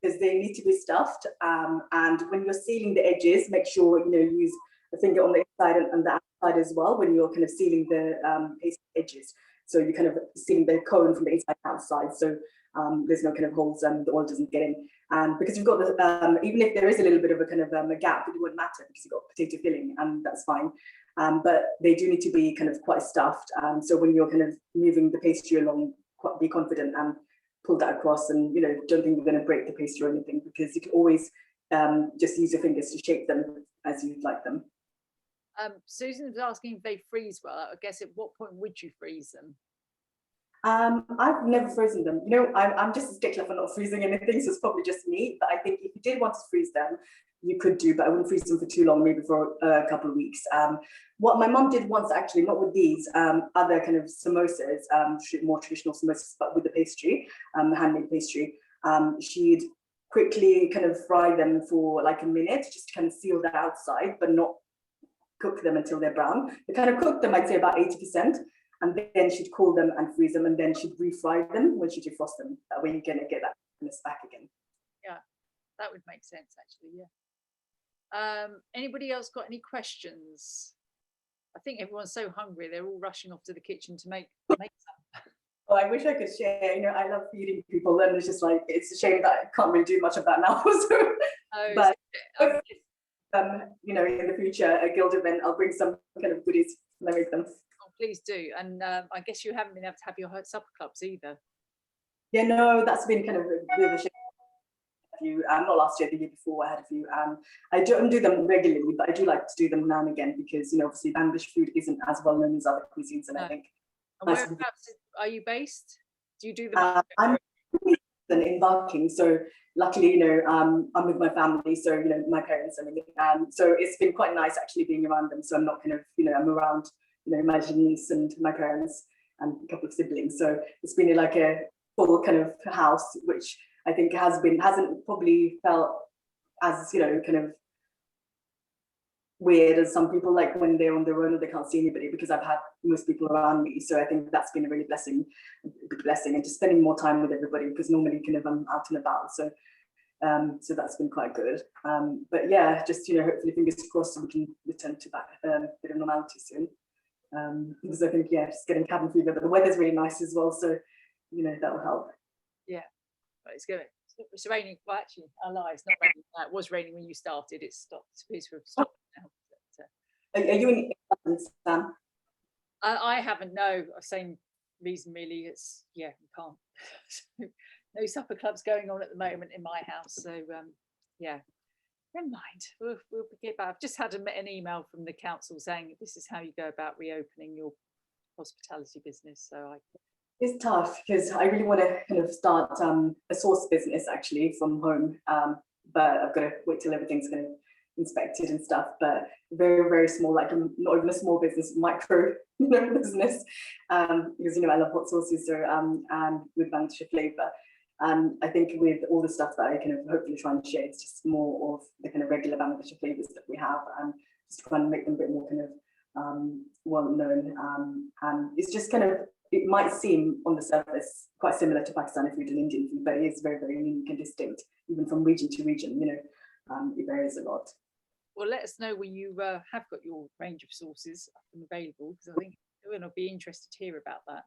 because they need to be stuffed, and when you're sealing the edges, make sure you know, use the finger on the inside and the outside as well when you're kind of sealing the pastry edges. So you kind of sealing the cone from the inside and outside, so there's no kind of holes and the oil doesn't get in. And because you've got the, even if there is a little bit of a kind of a gap, it won't matter because you've got potato filling, and that's fine. But they do need to be kind of quite stuffed. So when you're kind of moving the pastry along, be confident and pull that across, and you know, don't think you're going to break the pastry or anything, because you can always just use your fingers to shape them as you'd like them. Susan was asking if they freeze well. I guess at what point would you freeze them? I've never frozen them. You know, I'm just a stickler for not freezing anything, so it's probably just me. But I think if you did want to freeze them, you could do, but I wouldn't freeze them for too long, maybe for a couple of weeks. What my mum did once, actually, not with these, other kind of samosas, more traditional samosas, but with the pastry, handmade pastry, she'd quickly kind of fry them for like a minute, just to kind of seal the outside, but not cook them until they're brown. They kind of cook them, I'd say about 80%, and then she'd cool them and freeze them, and then she'd refry them when she defrost them. That way you're gonna get that back again. Yeah, that would make sense actually. Yeah. Anybody else got any questions? I think everyone's so hungry; they're all rushing off to the kitchen to make some. Oh, I wish I could share. You know, I love feeding people, and it's just like it's a shame that I can't really do much of that now. So, but you know, in the future, a guild event, I'll bring some kind of goodies and I make them. Oh, please do. And I guess you haven't been able to have your supper clubs either. Yeah, no, that's been kind of a bit of a shame. Not last year, the year before, I had a few. I don't do them regularly, but I do like to do them now and again because, you know, obviously Bangladeshi food isn't as well known as other cuisines, and I think. And whereabouts are you based? Do you do them? I'm in Barking, so luckily, you know, I'm with my family, so you know, my parents and everything. So it's been quite nice actually being around them. So I'm not kind of, you know, I'm around, you know, my niece and my parents and a couple of siblings. So it's been like a full kind of house, which I think hasn't probably felt as, you know, kind of weird as some people, like when they're on their own and they can't see anybody, because I've had most people around me. So I think that's been a really big blessing, and just spending more time with everybody, because normally kind of I'm out and about. So so that's been quite good. But yeah, just, you know, hopefully fingers crossed we can return to that bit of normality soon. Because I think, yeah, just getting cabin fever, but the weather's really nice as well. So, you know, that will help. Yeah, but it's good. It's raining. Well, actually, I lie. It's not raining. It was raining when you started. It's stopped. It's stopped now. But, Are you in England, Sam? I haven't. No, same reason really. It's you can't. No supper clubs going on at the moment in my house. So yeah, never mind. We'll get back. I've just had an email from the council saying this is how you go about reopening your hospitality business. So It's tough because I really want to kind of start a sauce business actually from home, but I've got to wait till everything's kind of inspected and stuff. But very, very small, like not even a small business, micro, you know, business, because, you know, I love hot sauces, so and with Bangladeshi flavour. I think with all the stuff that I kind of hopefully try and share, it's just more of the kind of regular Bangladeshi flavours that we have, and just trying to make them a bit more kind of well known. And it's just kind of, it might seem on the surface quite similar to Pakistani food and Indian food, but it is very, very unique and distinct, even from region to region. You know, it varies a lot. Well, let us know when you have got your range of sauces up and available, because I think everyone will be interested to hear about that.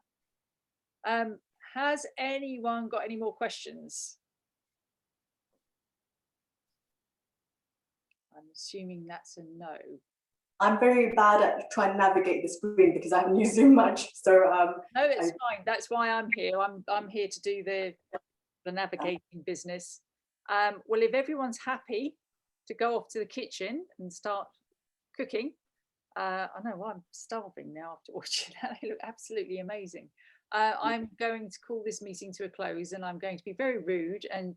Has anyone got any more questions? I'm assuming that's a no. I'm very bad at trying to navigate the screen because I haven't used Zoom much. So no, it's fine. That's why I'm here. I'm here to do the navigating business. Well, if everyone's happy to go off to the kitchen and start cooking, I know I'm starving now after watching that. They look absolutely amazing. I'm going to call this meeting to a close, and I'm going to be very rude and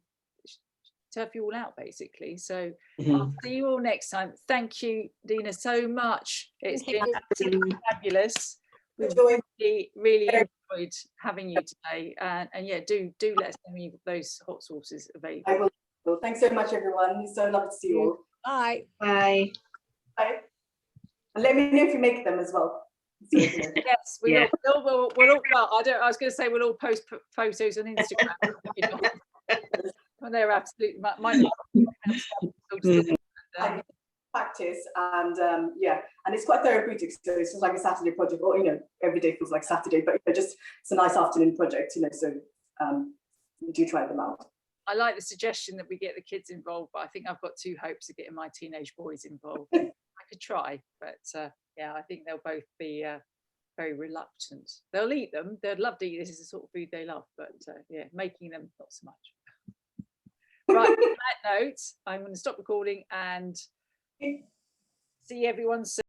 turf you all out, basically. So I'll see you all next time. Thank you, Dina, so much. It's been absolutely fabulous. We've really enjoyed having you today. And yeah, do let us know when you've got those hot sauces available. I will. Well, thanks so much, everyone. It's so lovely to see you all. Bye. Bye. Bye. And let me know if you make them as well. So, you know. Yes, we'll all, well, I was going to say we'll all post photos on Instagram. You know. Well, they're absolutely mine. Practice, and yeah, and it's quite therapeutic. So it's just like a Saturday project, or, you know, every day feels like Saturday, but, you know, just it's a nice afternoon project, you know. So do try them out. I like the suggestion that we get the kids involved, but I think I've got two hopes of getting my teenage boys involved. I could try, but yeah, I think they'll both be very reluctant. They'll eat them. They'd love to eat. This is the sort of food they love, but yeah, making them not so much. Right, on that note, I'm going to stop recording and see everyone soon.